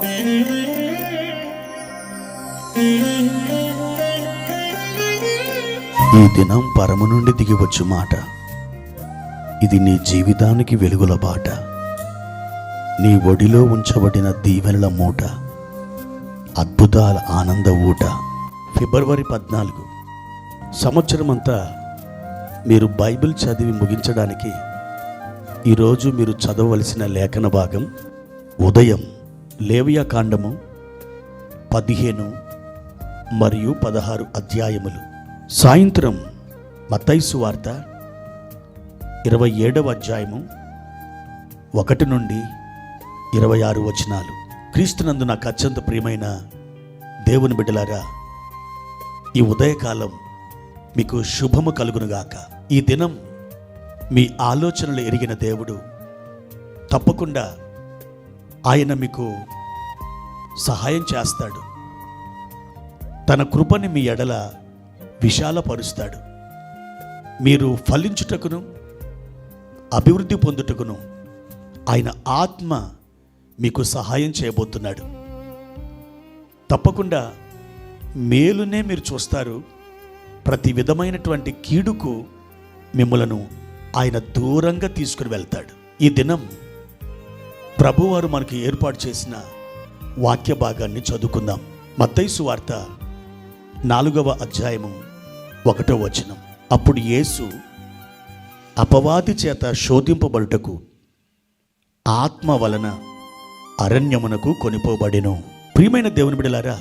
ఈ దినం పరము నుండి దిగివచ్చు మాట, ఇది నీ జీవితానికి వెలుగుల బాట, నీ ఒడిలో ఉంచబడిన దీవెనల మూట, అద్భుతాల ఆనంద ఊట. ఫిబ్రవరి 14 సంవత్సరమంతా మీరు బైబిల్ చదివి ముగించడానికి ఈరోజు మీరు చదవవలసిన లేఖన భాగం ఉదయం లేవియాకాండము 15 మరియు 16 అధ్యాయములు, సాయంత్రం మత్తయి సువార్త 27వ అధ్యాయము 1 నుండి 26 వచనాలు. క్రీస్తునందు నాకు అత్యంత ప్రియమైన దేవుని బిడ్డలారా, ఈ ఉదయకాలం మీకు శుభము కలుగునుగాక. ఈ దినం మీ ఆలోచనలు ఎరిగిన దేవుడు తప్పకుండా ఆయన మీకు సహాయం చేస్తాడు. తన కృపని మీ ఎడల విశాలపరుస్తాడు. మీరు ఫలించుటకును అభివృద్ధి పొందుటకును ఆయన ఆత్మ మీకు సహాయం చేయబోతున్నాడు. తప్పకుండా మేలునే మీరు చూస్తారు. ప్రతి విధమైనటువంటి కీడుకు మిమ్మలను ఆయన దూరంగా తీసుకుని వెళ్తాడు. ఈ దినం ప్రభువారు మనకు ఏర్పాటు చేసిన వాక్య భాగాన్ని చదువుకుందాం. మత్తయి సువార్త 4వ అధ్యాయము 1వ వచనం. అప్పుడు యేసు అపవాది చేత శోధింపబడుటకు ఆత్మ వలన అరణ్యమునకు కొనిపోబడెను. ప్రియమైన దేవుని బిడ్డలారా,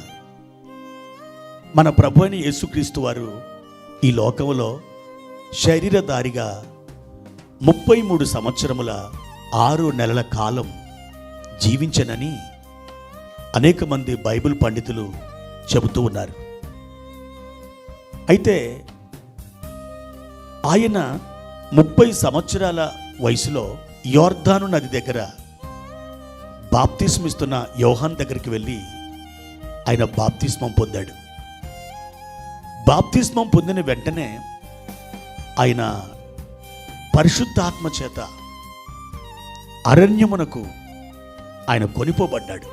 మన ప్రభు అయిన యేసుక్రీస్తు వారు ఈ లోకములో శరీరధారిగా 33 సంవత్సరముల 6 నెలల కాలం జీవించనని అనేక మంది బైబిల్ పండితులు చెబుతూ ఉన్నారు. అయితే ఆయన 30 సంవత్సరాల వయసులో యోర్దాను నది దగ్గర బాప్తిస్మిస్తున్న యోహాన్ దగ్గరికి వెళ్ళి ఆయన బాప్తిస్మం పొందాడు. బాప్తిస్మం పొందిన వెంటనే ఆయన పరిశుద్ధాత్మ చేత అరణ్యమునకు ఆయన కొనిపోబడ్డాడు.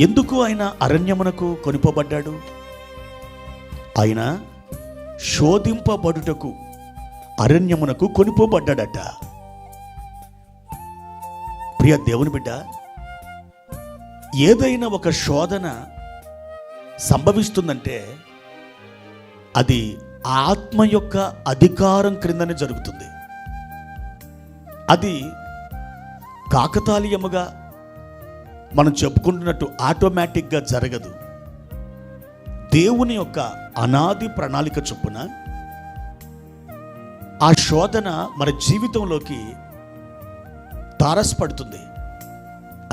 ఎందుకు ఆయన అరణ్యమునకు కొనిపోబడ్డాడు? ఆయన శోధింపబడుటకు అరణ్యమునకు కొనిపోబడ్డాడట. ప్రియ దేవుని బిడ్డ, ఏదైనా ఒక శోధన సంభవిస్తుందంటే అది ఆత్మ యొక్క అధికారం క్రిందనే జరుగుతుంది. అది కాకతాళీయముగా మనం చెప్పుకుంటున్నట్టు ఆటోమేటిక్గా జరగదు. దేవుని యొక్క అనాది ప్రణాళిక చొప్పున ఆ శోధన మన జీవితంలోకి తారసపడుతుంది.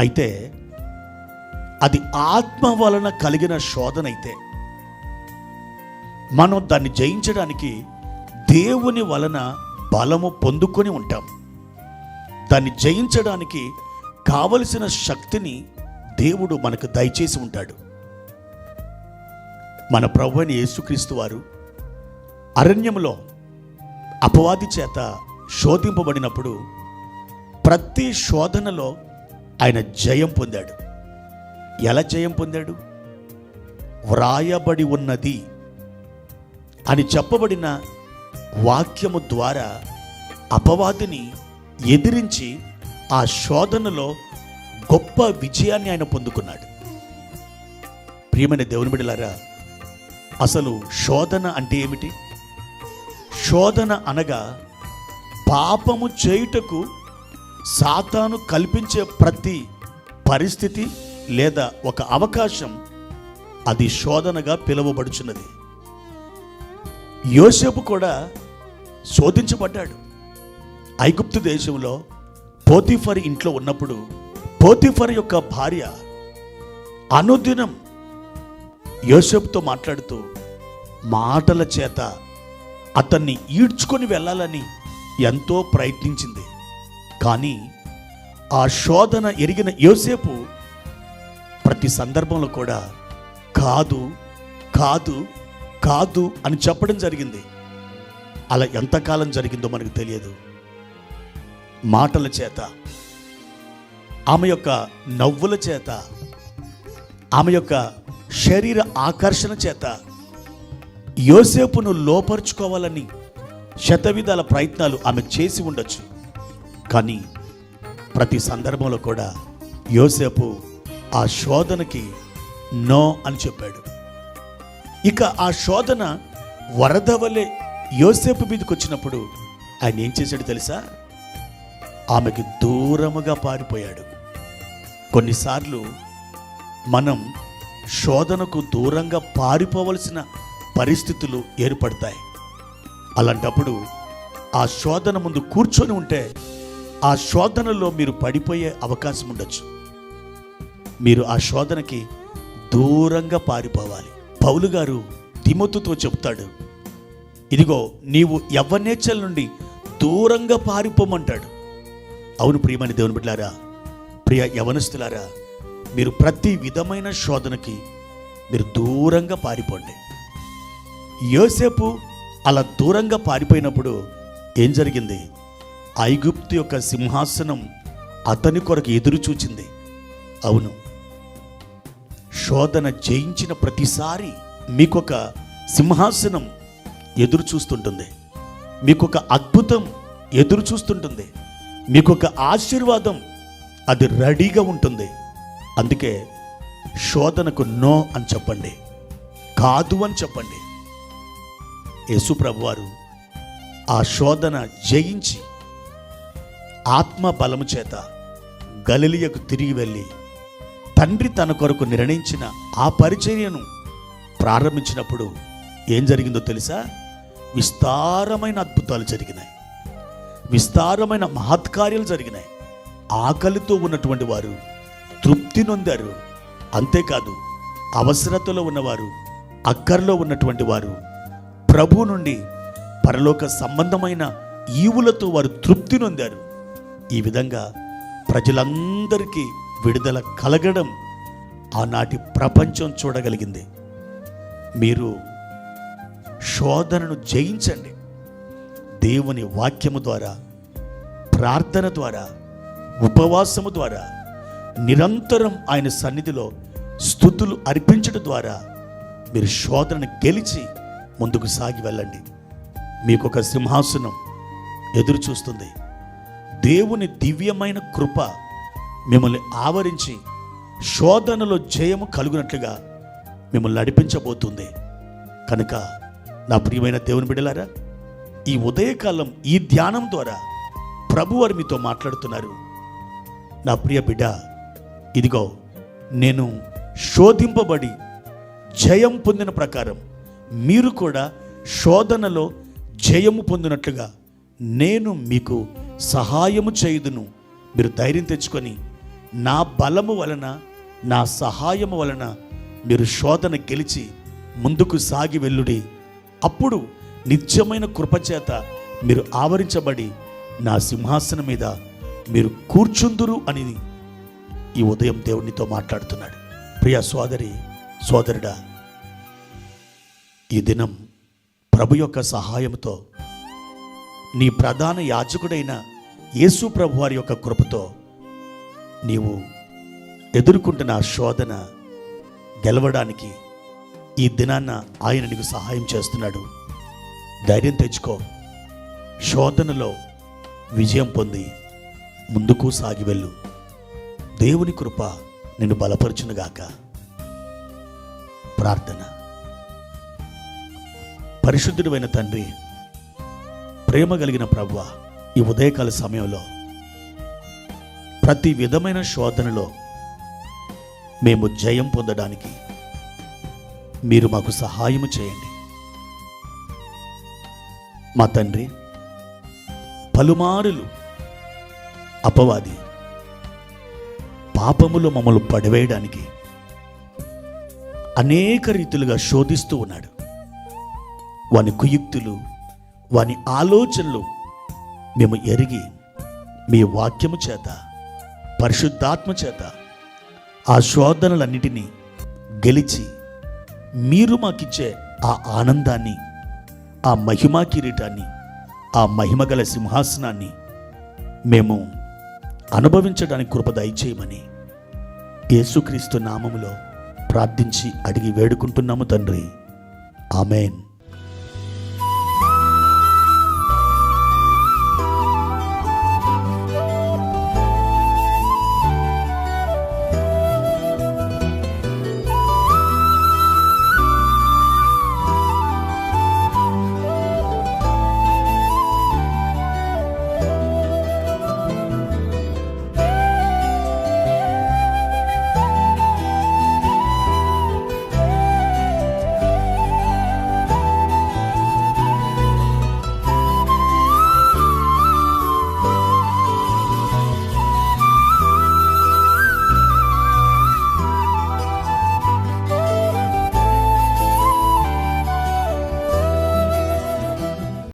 అయితే అది ఆత్మ వలన కలిగిన శోధన అయితే మనం దాన్ని జయించడానికి దేవుని వలన బలము పొందుకొని ఉంటాం. దాన్ని జయించడానికి కావలసిన శక్తిని దేవుడు మనకు దయచేసి ఉంటాడు. మన ప్రభు అయిన యేసుక్రీస్తు వారు అరణ్యములో అపవాది చేత శోధింపబడినప్పుడు ప్రతి శోధనలో ఆయన జయం పొందాడు. ఎలా జయం పొందాడు? వ్రాయబడి ఉన్నది అని చెప్పబడిన వాక్యము ద్వారా అపవాదిని ఎదిరించి ఆ శోధనలో గొప్ప విజయాన్ని ఆయన పొందుకున్నాడు. ప్రియమైన దేవుని బిడ్డలారా, అసలు శోధన అంటే ఏమిటి? శోధన అనగా పాపము చేయుటకు సాతాను కల్పించే ప్రతి పరిస్థితి లేదా ఒక అవకాశం, అది శోధనగా పిలువబడుచున్నది. యోసేపు కూడా శోధించబడ్డాడు. ఐగుప్తు దేశంలో పోతీఫర్ ఇంట్లో ఉన్నప్పుడు పోతీఫర్ యొక్క భార్య అనుదినం యోసేపుతో మాట్లాడుతూ మాటల చేత అతన్ని ఈడ్చుకొని వెళ్ళాలని ఎంతో ప్రయత్నించింది. కానీ ఆ శోధన ఎరిగిన యోసేపు ప్రతి సందర్భంలో కూడా కాదు కాదు కాదు అని చెప్పడం జరిగింది. అలా ఎంతకాలం జరిగిందో మనకు తెలియదు. మాటల చేత ఆమె యొక్క నవ్వుల చేత, ఆమె యొక్క శరీర ఆకర్షణ చేత యోసేపును లోపరుచుకోవాలని శతవిధాల ప్రయత్నాలు ఆమె చేసి ఉండొచ్చు. కానీ ప్రతి సందర్భంలో కూడా యోసేపు ఆ శోధనకి నో అని చెప్పాడు. ఇక ఆ శోధన వరద వలె యోసేపు మీదకి వచ్చినప్పుడు ఆయన ఏం చేశాడు తెలుసా? ఆమెకి దూరముగా పారిపోయాడు. కొన్నిసార్లు మనం శోధనకు దూరంగా పారిపోవలసిన పరిస్థితులు ఏర్పడతాయి. అలాంటప్పుడు ఆ శోధన ముందు కూర్చొని ఉంటే ఆ శోధనలో మీరు పడిపోయే అవకాశం ఉండొచ్చు. మీరు ఆ శోధనకి దూరంగా పారిపోవాలి. పౌలు గారు తిమోతితో చెప్తాడు, ఇదిగో నీవు యవ్వనేచ్ఛల నుండి దూరంగా పారిపోమంటాడు. అవును ప్రియమైన దేవుని బిడ్డలారా, ప్రియ యవనస్తులారా, మీరు ప్రతి విధమైన శోధనకి మీరు దూరంగా పారిపోండి. యోసేపు అలా దూరంగా పారిపోయినప్పుడు ఏం జరిగింది? ఐగుప్తు యొక్క సింహాసనం అతని కొరకు ఎదురు చూచింది. అవును, శోధన జయించిన ప్రతిసారి మీకొక సింహాసనం ఎదురు చూస్తుంటుంది, మీకొక అద్భుతం ఎదురు చూస్తుంటుంది, మీకొక ఆశీర్వాదం అది రెడీగా ఉంటుంది. అందుకే శోధనకు నో అని చెప్పండి, కాదు అని చెప్పండి. యేసు ప్రభువారు ఆ శోధన జయించి ఆత్మ బలము చేత గలిలయకు తిరిగి వెళ్ళి తండ్రి తన కొరకు నిర్ణయించిన ఆ పరిచర్యను ప్రారంభించినప్పుడు ఏం జరిగిందో తెలుసా? విస్తారమైన అద్భుతాలు జరిగినాయి, విస్తారమైన మహత్కార్యాలు జరిగినాయి. ఆకలితో ఉన్నటువంటి వారు తృప్తి నొందారు. అంతేకాదు, అవసరతలో ఉన్నవారు, అక్కర్లో ఉన్నటువంటి వారు ప్రభు నుండి పరలోక సంబంధమైన ఈవులతో వారు తృప్తి నొందారు. ఈ విధంగా ప్రజలందరికీ విడుదల కలగడం ఆనాటి ప్రపంచం చూడగలిగింది. మీరు శోధనను జయించండి. దేవుని వాక్యము ద్వారా, ప్రార్థన ద్వారా, ఉపవాసము ద్వారా, నిరంతరం ఆయన సన్నిధిలో స్తుతులు అర్పించడం ద్వారా మీరు శోధనను గెలిచి ముందుకు సాగి వెళ్ళండి. మీకు ఒక సింహాసనం ఎదురు చూస్తుంది. దేవుని దివ్యమైన కృప మిమ్మల్ని ఆవరించి శోధనలో జయము కలుగునట్లుగా మిమ్మల్ని నడిపించబోతుంది. కనుక నా ప్రియమైన దేవుని బిడ్డలారా, ఈ ఉదయకాలం ఈ ధ్యానం ద్వారా ప్రభువారు మీతో మాట్లాడుతున్నారు. నా ప్రియ బిడ్డ, ఇదిగో నేను శోధింపబడి జయం పొందిన ప్రకారం మీరు కూడా శోధనలో జయము పొందినట్లుగా నేను మీకు సహాయము చేయుదును. మీరు ధైర్యం తెచ్చుకొని నా బలము వలన, నా సహాయము వలన మీరు శోధన గెలిచి ముందుకు సాగి వెళ్ళుడి. అప్పుడు నిత్యమైన కృపచేత మీరు ఆవరించబడి నా సింహాసనం మీద మీరు కూర్చుందురు అని ఈ ఉదయం దేవునితో మాట్లాడుతున్నాడు. ప్రియ సోదరి సోదరుడా, ఈ దినం ప్రభు యొక్క సహాయంతో నీ ప్రధాన యాజకుడైన యేసు ప్రభు వారి యొక్క కృపతో నీవు ఎదుర్కొంటున్న శోధన గెలవడానికి ఈ దినాన్న ఆయన నీకు సహాయం చేస్తున్నాడు. ధైర్యం తెచ్చుకో. శోధనలో విజయం పొంది ముందుకు సాగి వెళ్ళు. దేవుని కృప నిన్ను బలపరచునుగాక. ప్రార్థన. పరిశుద్ధుడైన తండ్రి, ప్రేమ కలిగిన ప్రభువా, ఈ ఉదయకాల సమయంలో ప్రతి విధమైన శోధనలో మేము జయం పొందడానికి మీరు మాకు సహాయము చేయండి. మా తండ్రి, పలుమారులు అపవాది పాపములో మమ్మల్ని పడివేయడానికి అనేక రీతులుగా శోధిస్తూ ఉన్నాడు. వాని కుయుక్తులు, వాని ఆలోచనలు మేము ఎరిగి మీ వాక్యము చేత, పరిశుద్ధాత్మ చేత ఆ శోధనలన్నిటినీ గెలిచి మీరు మాకిచ్చే ఆ ఆనందాన్ని, ఆ మహిమా కిరీటాన్ని, ఆ మహిమగల సింహాసనాన్ని మేము అనుభవించడానికి కృప దయచేయమని యేసుక్రీస్తు నామములో ప్రార్థించి అడిగి వేడుకుంటున్నాము తండ్రి. ఆమేన్.